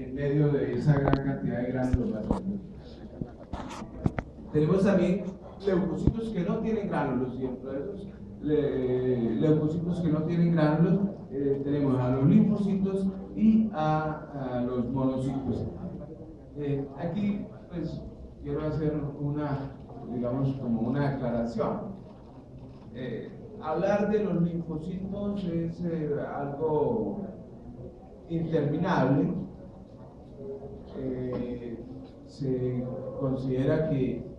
en medio de esa gran cantidad de gránulos. Tenemos también leucocitos que no tienen gránulos, y dentro de esos leucocitos que no tienen gránulos tenemos a los linfocitos y a los monocitos. Aquí pues quiero hacer digamos como una aclaración. Hablar de los linfocitos es algo interminable. Se considera que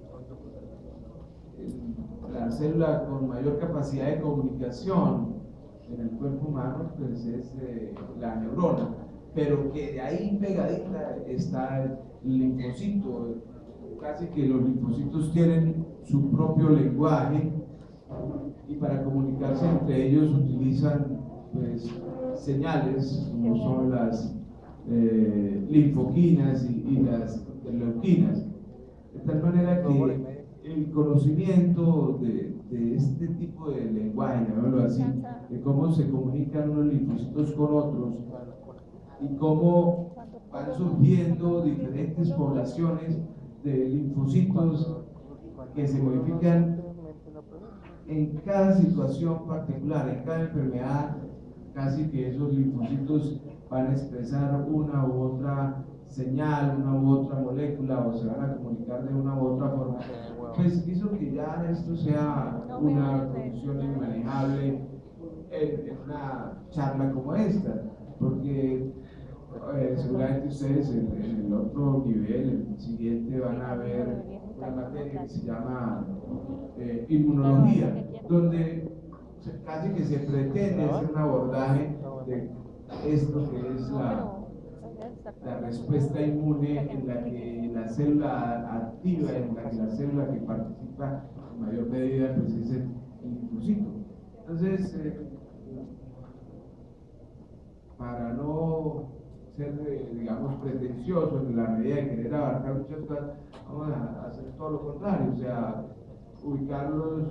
la célula con mayor capacidad de comunicación en el cuerpo humano pues es la neurona, pero que de ahí pegadita está el linfocito. Casi que los linfocitos tienen su propio lenguaje y para comunicarse entre ellos utilizan pues señales como son las linfoquinas y las leuquinas, de tal manera que el conocimiento de este tipo de lenguaje, llamémoslo así, de cómo se comunican unos linfocitos con otros y cómo van surgiendo diferentes poblaciones de linfocitos que se modifican en cada situación particular, en cada enfermedad. Casi que esos linfocitos van a expresar una u otra señal, una u otra molécula, o se van a comunicar de una u otra forma. Pues hizo que ya esto sea una condición inmanejable en una charla como esta, porque seguramente ustedes en el otro nivel, el siguiente, van a ver una materia que se llama inmunología, donde casi que se pretende hacer un abordaje de esto que es la respuesta inmune, en la que la célula activa, en la que la célula que participa en mayor medida pues es el linfocito. Entonces, para no ser, digamos, pretencioso en la medida de querer abarcar muchas cosas, vamos a hacer todo lo contrario, o sea, ubicarnos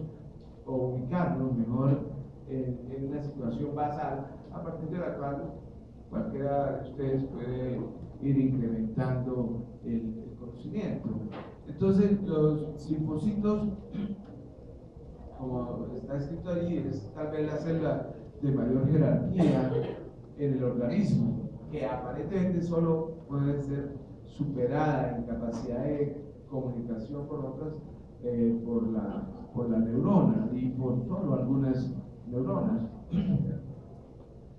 mejor en una situación basal, a partir de la cual cualquiera de ustedes puede ir incrementando el conocimiento. Entonces, los linfocitos, como está escrito allí, es tal vez la célula de mayor jerarquía en el organismo, que aparentemente solo puede ser superada en capacidad de comunicación con otras por la neurona y por solo algunas neuronas.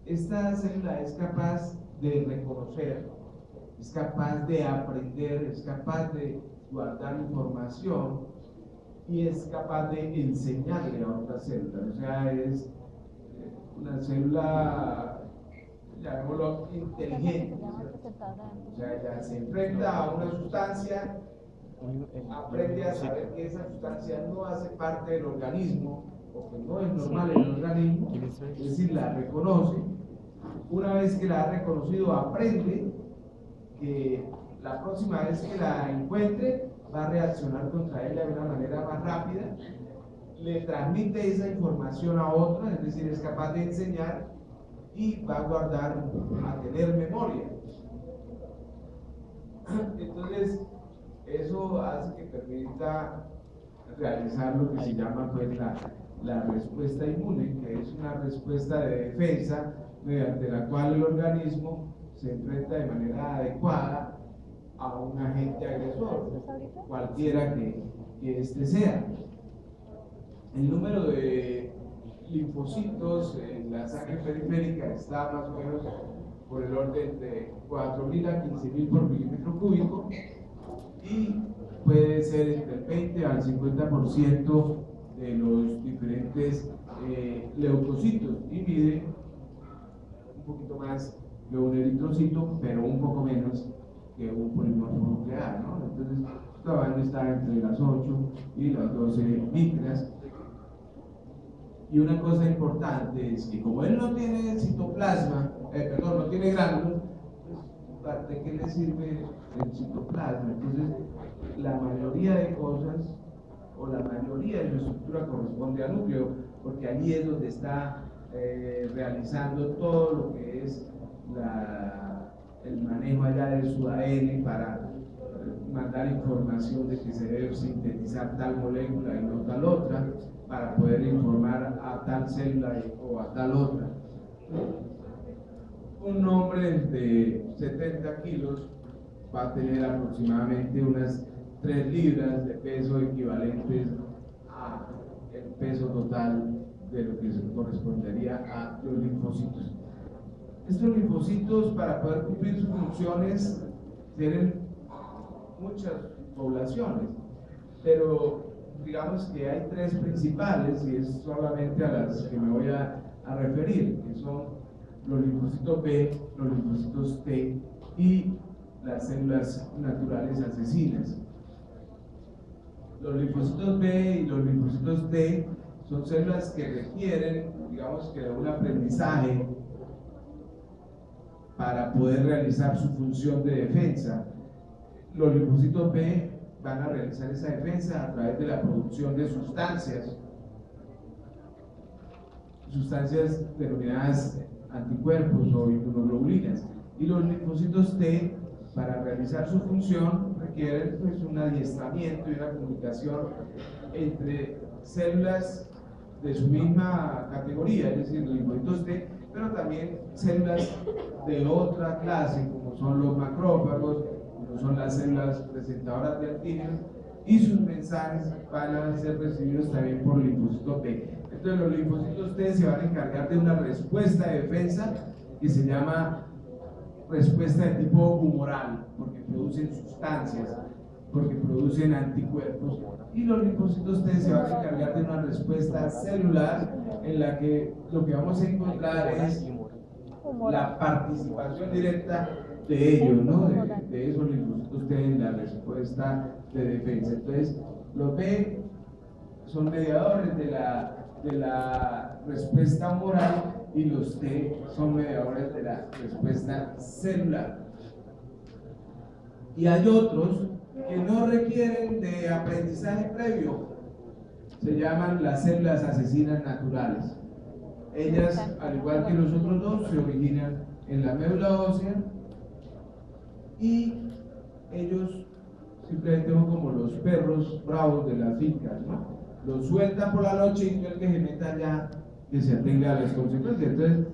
Esta célula es capaz de reconocer, es capaz de aprender, es capaz de guardar información y es capaz de enseñarle a otra célula. O sea, es una célula, llamémoslo, inteligente, o sea, ella se enfrenta a una sustancia, aprende a saber que esa sustancia no hace parte del organismo o que no es normal en el organismo, es decir, la reconoce. Una vez que la ha reconocido, aprende que la próxima vez que la encuentre va a reaccionar contra ella de una manera más rápida, le transmite esa información a otra, es decir, es capaz de enseñar y va a guardar, a tener memoria. Entonces, eso hace que permita realizar lo que se llama pues la respuesta inmune, que es una respuesta de defensa mediante la cual el organismo se enfrenta de manera adecuada a un agente agresor, cualquiera que este sea. El número de linfocitos en la sangre periférica está más o menos por el orden de 4.000 a 15.000 por milímetro cúbico y puede ser entre el 20 al 50% de los diferentes leucocitos y mide un poquito más que un eritrocito, pero un poco menos que un polimorfo nuclear, ¿no? Entonces, su tamaño está entre las 8 y las 12 micras. Y una cosa importante es que como él no tiene citoplasma, no tiene gránulos, pues, ¿de qué le sirve el citoplasma? Entonces, la mayoría de cosas, o la mayoría de su estructura corresponde al núcleo, porque allí es donde está realizando todo lo que es el manejo allá de su ADN para mandar información de que se debe sintetizar tal molécula y no tal otra, para poder informar a tal célula o a tal otra. Un hombre de 70 kilos va a tener aproximadamente unas 3 libras de peso equivalentes a el peso total de lo que correspondería a los linfocitos. Estos linfocitos, para poder cumplir sus funciones, tienen muchas poblaciones, pero digamos que hay 3 principales, y es solamente a las que me voy a referir, que son los linfocitos B, los linfocitos T y las células naturales asesinas. Los linfocitos B y los linfocitos T son células que requieren, digamos que, un aprendizaje para poder realizar su función de defensa. Los linfocitos B van a realizar esa defensa a través de la producción de sustancias denominadas anticuerpos o inmunoglobulinas. Y los linfocitos T, para realizar su función, requieren pues un adiestramiento y una comunicación entre células de su misma categoría, es decir, los linfocitos T, pero también células de otra clase, como son los macrófagos, como son las células presentadoras de antígenos, y sus mensajes van a ser recibidos también por linfocitos T. Entonces los linfocitos T se van a encargar de una respuesta de defensa que se llama respuesta de tipo humoral, porque producen sustancias, porque producen anticuerpos, y los linfocitos T se van a encargar de una respuesta celular en la que lo que vamos a encontrar es la participación directa de ellos, ¿no? de esos linfocitos T en la respuesta de defensa. Entonces, los B son mediadores de la respuesta humoral y los T son mediadores de la respuesta celular. Y hay otros que no requieren de aprendizaje previo, se llaman las células asesinas naturales. Ellas, al igual que los otros dos, se originan en la médula ósea y ellos simplemente son como los perros bravos de las fincas, ¿no? Los sueltan por la noche y el que se meta allá que se atenga a las consecuencias. Entonces,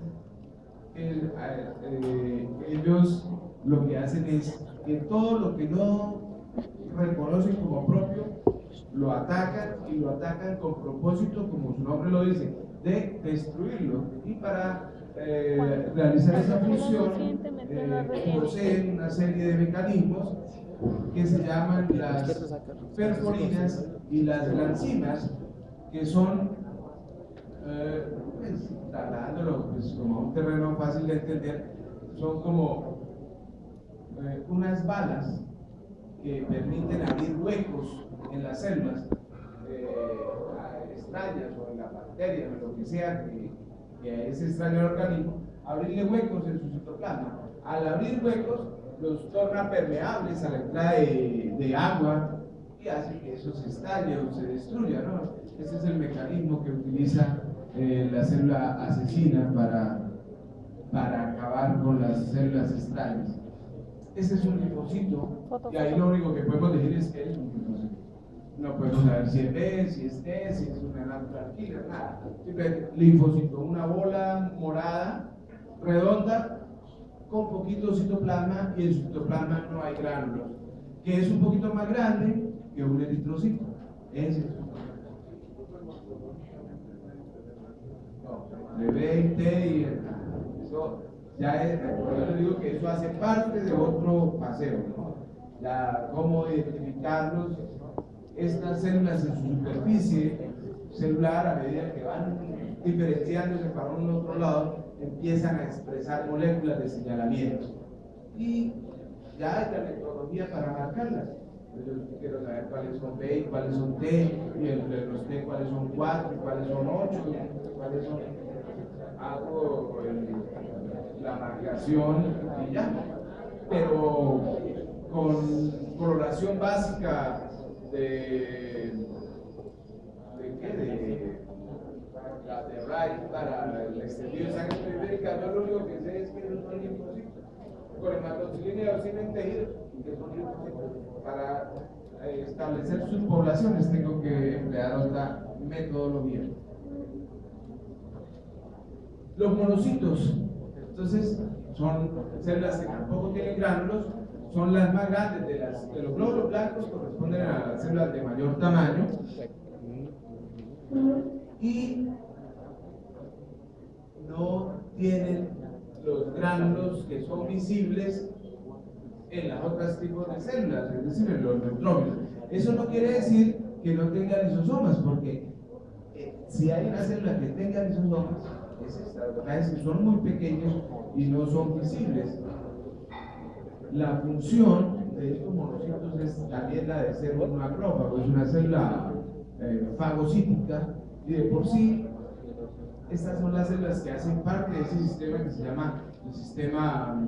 ellos lo que hacen es que todo lo que no reconocen como propio lo atacan, y lo atacan con propósito, como su nombre lo dice, de destruirlo. Y para realizar esa función poseen una serie de mecanismos que se llaman las perforinas y las glanzinas, que son, pues, trasladándolo pues, como a un terreno fácil de entender, son como unas balas que permiten abrir huecos en las células extrañas o en las bacterias o lo que sea que es extraño al organismo, abrirle huecos en su citoplasma. Al abrir huecos, los torna permeables a la entrada de agua y hace que eso se estalle o se destruya, ¿no? Ese es el mecanismo que utiliza la célula asesina para acabar con las células extrañas. Ese es un linfocito, y ahí lo único que podemos decir es que es un linfocito. No podemos saber si es B, si es T, si es una natural killer, nada. Simplemente linfocito, una bola morada, redonda, con poquito citoplasma, y en su citoplasma no hay gránulos, que es un poquito más grande que un eritrocito. Ese es de B y T, y eso ya es, por eso digo que eso hace parte de otro paseo, ¿no? Ya cómo identificarlos, estas células en su superficie celular, a medida que van diferenciándose para un otro lado, empiezan a expresar moléculas de señalamiento, y ya hay la metodología para marcarlas. Yo quiero saber cuáles son B y cuáles son T, y entre los T cuáles son 4 y cuáles son 8, y cuáles son, hago la marcación y ya. Pero con coloración básica de Wright para el extendido de sangre periférica, yo lo único que sé es que no son linfocitos. con hematoxilineos en el tejido, que son para establecer sus poblaciones tengo que emplear otra metodología. Los monocitos, entonces, son células que tampoco tienen gránulos, son las más grandes de los glóbulos blancos, corresponden a las células de mayor tamaño y no tienen los gránulos que son visibles en las otras tipos de células, es decir, en los neutrófilos. Eso no quiere decir que no tenga lisosomas, porque si hay una célula que tenga lisosomas, es esta, es que son muy pequeños y no son visibles. La función de estos monocitos es también la de ser un macrófago, es una célula fagocítica, y de por sí estas son las células que hacen parte de ese sistema que se llama el sistema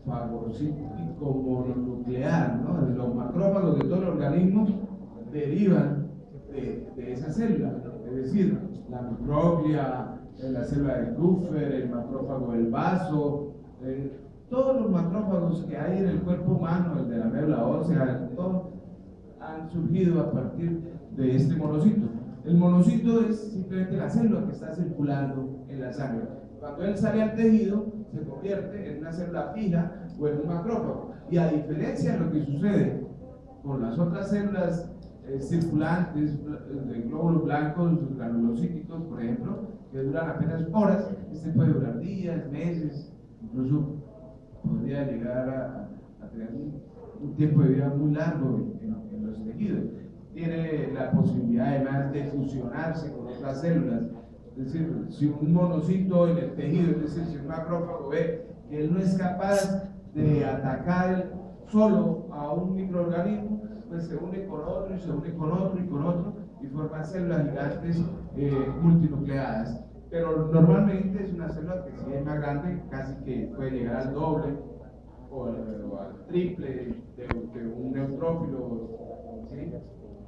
fagocítico mononuclear, ¿no? Los macrófagos de todo el organismo derivan de esa célula, es decir, la microglia, la célula de Kupffer, el macrófago del vaso, todos los macrófagos que hay en el cuerpo humano, el de la médula ósea, todos han surgido a partir de este monocito. El monocito es simplemente la célula que está circulando en la sangre. Cuando él sale al tejido, se convierte en una célula fija o en un macrófago. Y a diferencia de lo que sucede con las otras células circulantes de glóbulos blancos, granulocíticos, por ejemplo, que duran apenas horas, este puede durar días, meses, incluso podría llegar a tener un tiempo de vida muy largo en los tejidos. Tiene la posibilidad además de fusionarse con otras células. Es decir, si un monocito en el tejido, es decir, si un macrófago ve que él no es capaz de atacar solo a un microorganismo, pues se une con otro y se une con otro y con otro y forman células gigantes multinucleadas. Pero normalmente es una célula que si es más grande, casi que puede llegar al doble o al triple de un neutrófilo, ¿sí?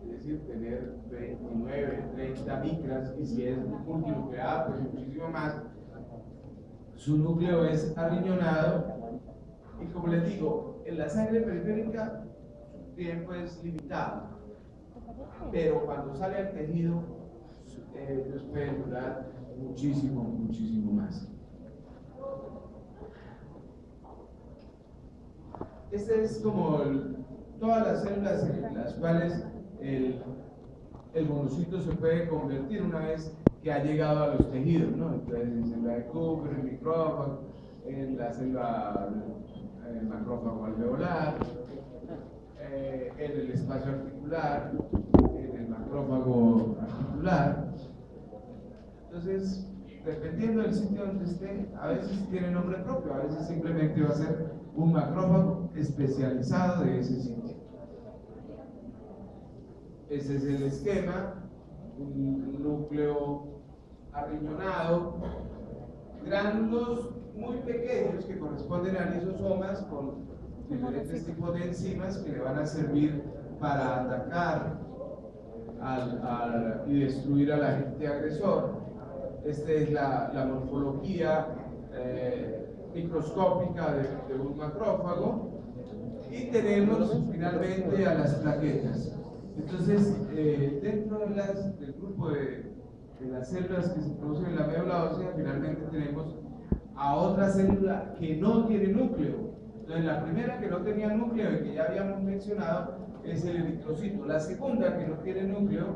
Es decir, tener 29, 30 micras, y si es multinucleada, pues muchísimo más. Su núcleo es arriñonado, y como les digo, en la sangre periférica su tiempo es limitado, pero cuando sale al tejido, ellos pueden durar muchísimo, muchísimo más. Este es como todas las células en las cuales el monocito se puede convertir una vez que ha llegado a los tejidos, ¿no? Entonces, en célula de Kupffer, en micrófago, en la célula macrófago alveolar, en el espacio articular, en el macrófago articular. Entonces, dependiendo del sitio donde esté, a veces tiene nombre propio, a veces simplemente va a ser un macrófago especializado de ese sitio. Ese es el esquema, un núcleo arriñonado, gránulos muy pequeños que corresponden a lisosomas con diferentes tipos de enzimas que le van a servir para atacar y destruir al agente agresor. Esta es la morfología microscópica de un macrófago, y tenemos finalmente a las plaquetas. Entonces, dentro del grupo de las células que se producen en la médula ósea, finalmente tenemos a otra célula que no tiene núcleo. Entonces, la primera que no tenía núcleo y que ya habíamos mencionado es el eritrocito. La segunda que no tiene núcleo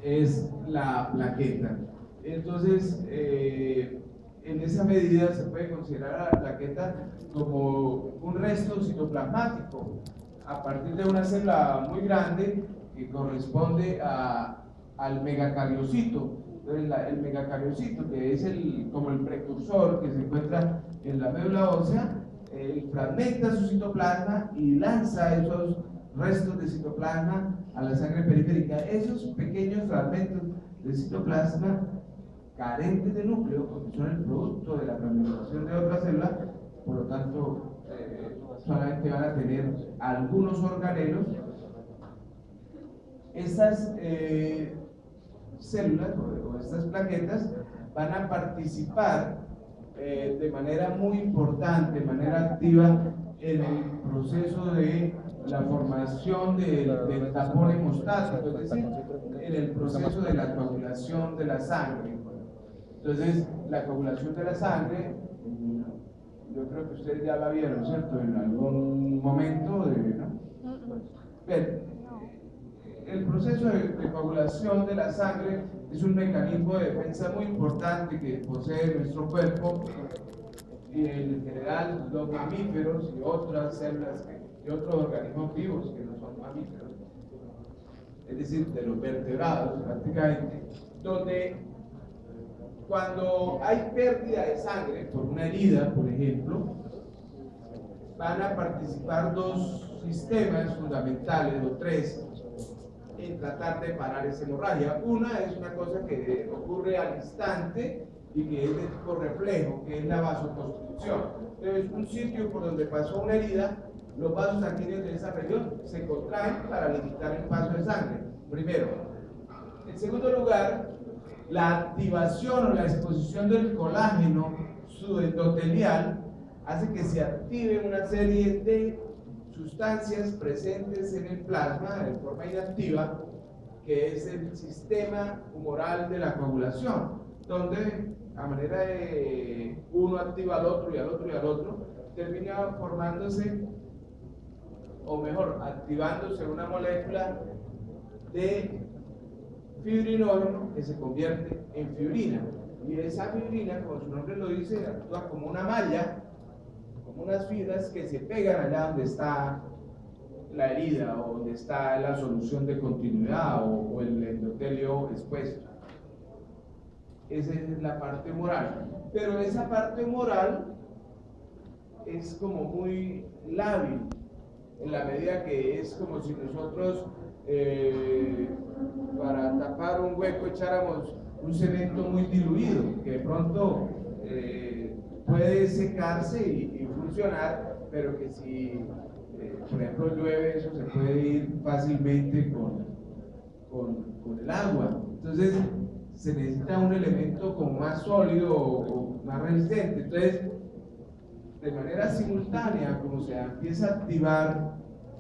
es la plaqueta. Entonces, en esa medida se puede considerar a la plaqueta como un resto citoplasmático a partir de una célula muy grande que corresponde al megacariocito. Entonces, el megacariocito, que es como el precursor que se encuentra en la médula ósea, fragmenta su citoplasma y lanza esos restos de citoplasma a la sangre periférica. Esos pequeños fragmentos de citoplasma carentes de núcleo, porque son el producto de la fragmentación de otra célula, por lo tanto solamente van a tener algunos organelos. Estas células o estas plaquetas van a participar de manera muy importante, de manera activa en el proceso de la formación del tapón hemostático, es decir, en el proceso de la coagulación de la sangre. Entonces, la coagulación de la sangre, yo creo que ustedes ya la vieron, ¿cierto? En algún momento, ¿no? Bien, el proceso de coagulación de la sangre es un mecanismo de defensa muy importante que posee nuestro cuerpo y en general los mamíferos y otras células y otros organismos vivos que no son mamíferos, es decir, de los vertebrados prácticamente, donde cuando hay pérdida de sangre por una herida, por ejemplo, van a participar dos sistemas fundamentales, o tres, en tratar de parar esa hemorragia. Una es una cosa que ocurre al instante y que es de tipo reflejo, que es la vasoconstricción. Entonces, un sitio por donde pasó una herida, los vasos sanguíneos de esa región se contraen para limitar el paso de sangre, primero. En segundo lugar, la activación o la exposición del colágeno subendotelial hace que se active una serie de sustancias presentes en el plasma de forma inactiva, que es el sistema humoral de la coagulación, donde a manera de uno activa al otro y al otro y al otro, termina formándose, o mejor, activándose una molécula de fibrinógeno que se convierte en fibrina. Y esa fibrina, como su nombre lo dice, actúa como una malla, como unas fibras que se pegan allá donde está la herida o donde está la solución de continuidad o el endotelio expuesto. Esa es la parte humoral. Pero esa parte humoral es como muy lábil, en la medida que es como si nosotros para tapar un hueco echáramos un cemento muy diluido, que de pronto puede secarse y funcionar, pero que si, por ejemplo, llueve, eso se puede ir fácilmente con el agua. Entonces, se necesita un elemento como más sólido o más resistente. Entonces, de manera simultánea, como se empieza a activar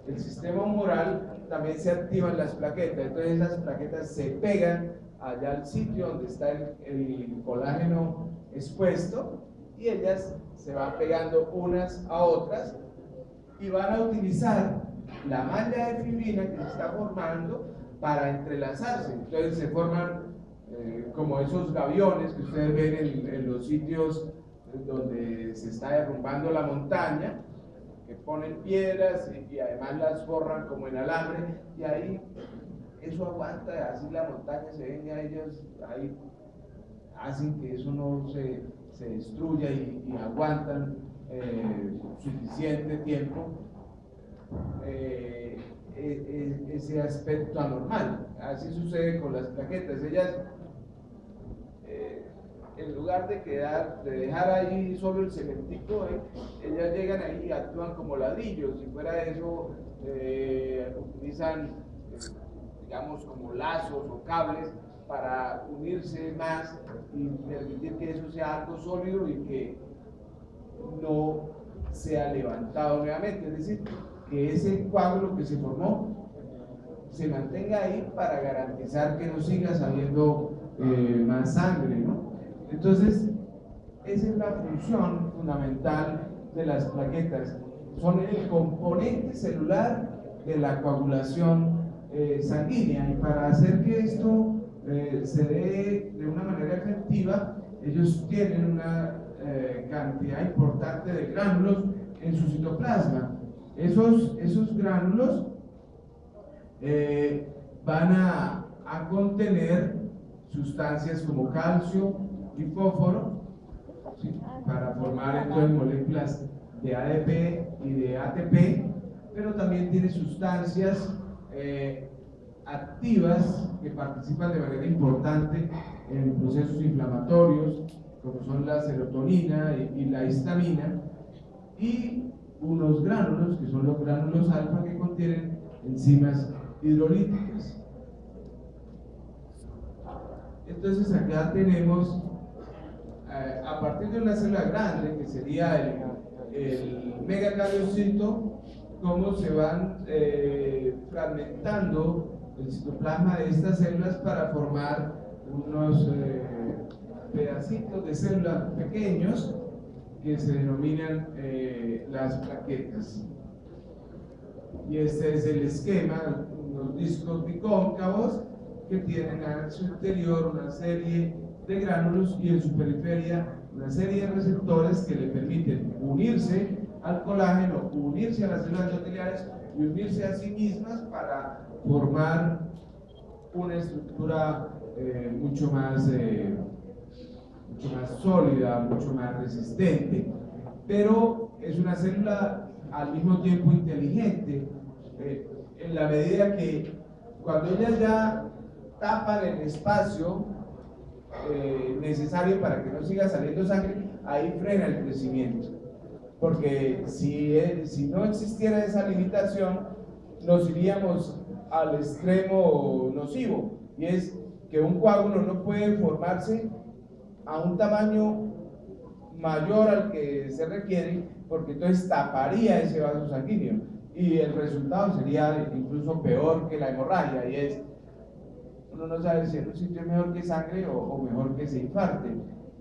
el sistema humoral, también se activan las plaquetas. Entonces, esas plaquetas se pegan allá al sitio donde está el colágeno expuesto, y ellas se van pegando unas a otras y van a utilizar la malla de fibrina que se está formando para entrelazarse. Entonces se forman como esos gaviones que ustedes ven en los sitios donde se está derrumbando la montaña, que ponen piedras y además las forran como en alambre, y ahí eso aguanta, así la montaña se ven, a ellos ahí hacen que eso no se destruya y aguantan suficiente tiempo ese aspecto anormal. Así sucede con las plaquetas. Ellas, en lugar de dejar ahí solo el cementico, ellas llegan ahí y actúan como ladrillos. Si fuera eso, utilizan, digamos, como lazos o cables para unirse más y permitir que eso sea algo sólido y que no sea levantado nuevamente, es decir, que ese coágulo que se formó se mantenga ahí para garantizar que no siga saliendo más sangre, ¿no? Entonces, esa es la función fundamental de las plaquetas, son el componente celular de la coagulación sanguínea, y para hacer que esto se dé de una manera efectiva, ellos tienen una cantidad importante de gránulos en su citoplasma. Esos gránulos van a contener sustancias como calcio y fósforo, ¿sí?, para formar entonces moléculas de ADP y de ATP, pero también tiene sustancias activas que participan de manera importante en procesos inflamatorios, como son la serotonina y la histamina, y unos gránulos, que son los gránulos alfa, que contienen enzimas hidrolíticas. Entonces acá tenemos a partir de una célula grande, que sería el megacariocito, cómo se van fragmentando el citoplasma de estas células para formar unos pedacitos de células pequeños que se denominan las plaquetas. Y este es el esquema, unos discos bicóncavos que tienen a su interior una serie de gránulos y en su periferia una serie de receptores que le permiten unirse al colágeno, unirse a las células endoteliales y unirse a sí mismas para formar una estructura mucho más sólida, mucho más resistente, pero es una célula al mismo tiempo inteligente, en la medida que cuando ellas ya tapan el espacio necesario para que no siga saliendo sangre, ahí frena el crecimiento, porque si no existiera esa limitación, nos iríamos al extremo nocivo, y es que un coágulo no puede formarse a un tamaño mayor al que se requiere, porque entonces taparía ese vaso sanguíneo y el resultado sería incluso peor que la hemorragia, y es, uno no sabe si en un sitio es mejor que sangre o mejor que se infarte.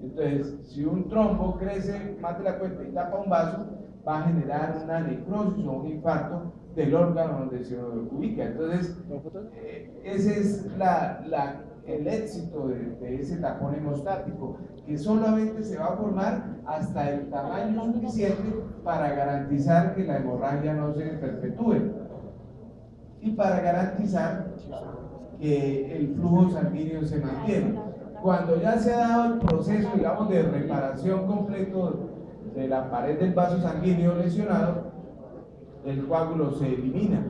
Entonces, si un trombo crece más de la cuenta y tapa un vaso, va a generar una necrosis o un infarto del órgano donde se ubica. Entonces, ese es el éxito de ese tapón hemostático, que solamente se va a formar hasta el tamaño suficiente para garantizar que la hemorragia no se perpetúe y para garantizar que el flujo sanguíneo se mantiene. Cuando ya se ha dado el proceso, digamos, de reparación completo de la pared del vaso sanguíneo lesionado, el coágulo se elimina,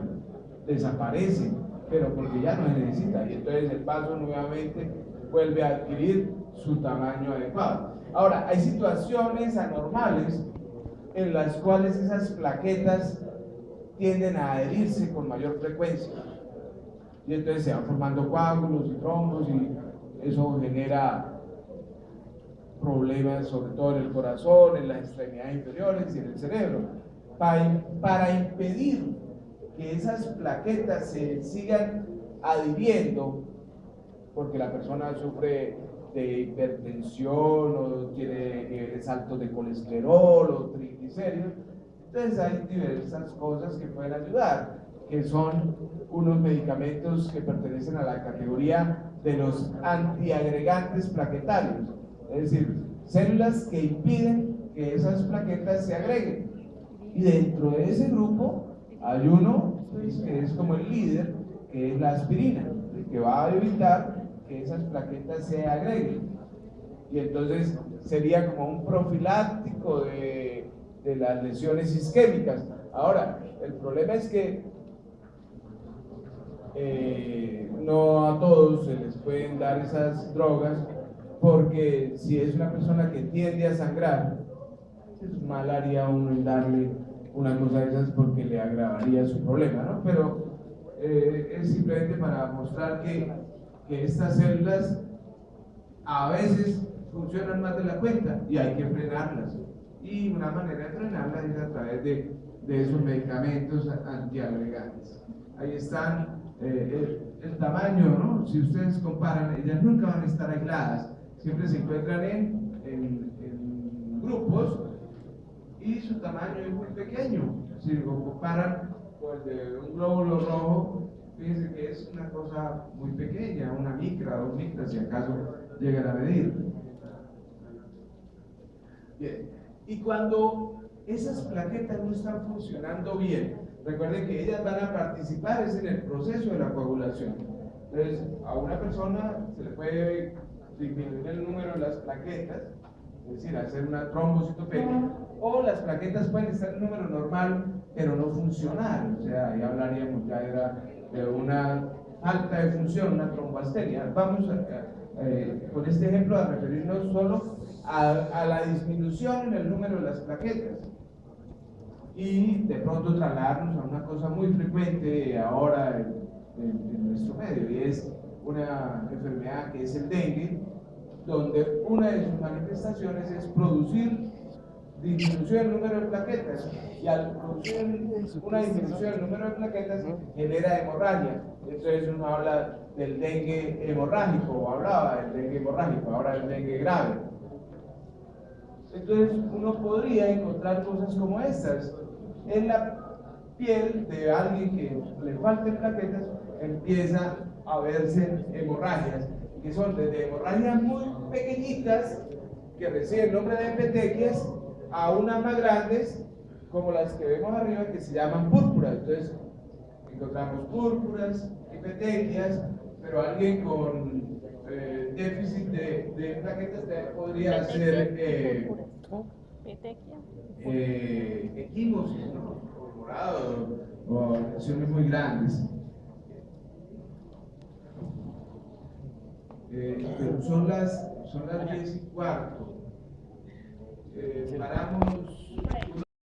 desaparece, pero porque ya no se necesita, y entonces el vaso nuevamente vuelve a adquirir su tamaño adecuado. Ahora, hay situaciones anormales en las cuales esas plaquetas tienden a adherirse con mayor frecuencia, y entonces se van formando coágulos y trombos, y eso genera problemas sobre todo en el corazón, en las extremidades inferiores y en el cerebro. Para impedir que esas plaquetas se sigan adhiriendo, porque la persona sufre de hipertensión o tiene niveles altos de colesterol o triglicéridos, entonces hay diversas cosas que pueden ayudar, que son unos medicamentos que pertenecen a la categoría de los antiagregantes plaquetarios, es decir, células que impiden que esas plaquetas se agreguen. Y dentro de ese grupo hay uno que es como el líder, que es la aspirina, que va a evitar que esas plaquetas se agreguen. Y entonces sería como un profiláctico de las lesiones isquémicas. Ahora, el problema es que no a todos se les pueden dar esas drogas, porque si es una persona que tiende a sangrar, pues mal haría uno en darle una cosa de esas, porque le agravaría su problema, ¿no? Pero es simplemente para mostrar que estas células a veces funcionan más de la cuenta y hay que frenarlas, y una manera de frenarlas es a través de esos medicamentos antiagregantes. Ahí están el tamaño, ¿no? Si ustedes comparan, ellas nunca van a estar aisladas, siempre se encuentran en grupos, y su tamaño es muy pequeño. Si lo comparan con el de un glóbulo rojo, fíjense que es una cosa muy pequeña, una micra, 2 micras, si acaso llegan a medir. Bien. Y cuando esas plaquetas no están funcionando bien, recuerden que ellas van a participar en el proceso de la coagulación. Entonces, a una persona se le puede disminuir el número de las plaquetas, es decir, hacer una trombocitopenia, o las plaquetas pueden estar en número normal, pero no funcionar. O sea, ahí hablaríamos ya de una falta de función, una tromboasteria. Vamos con este ejemplo a referirnos solo a la disminución en el número de las plaquetas, y de pronto trasladarnos a una cosa muy frecuente ahora en nuestro medio, y es una enfermedad que es el dengue, donde una de sus manifestaciones es producir disminución del número de plaquetas, y al producir una disminución del número de plaquetas genera hemorragia. Entonces uno habla del dengue hemorrágico, o hablaba del dengue hemorrágico, ahora el dengue grave. Entonces uno podría encontrar cosas como estas. En la piel de alguien que le falten plaquetas empieza a verse hemorragias, que son desde hemorragias muy pequeñitas que reciben el nombre de petequias a unas más grandes como las que vemos arriba, que se llaman púrpuras. Entonces encontramos púrpuras y petequias, pero alguien con déficit de plaquetas podría ser equimosis, ¿no? O morado, o lesiones muy grandes. Pero son las 10:15. Paramos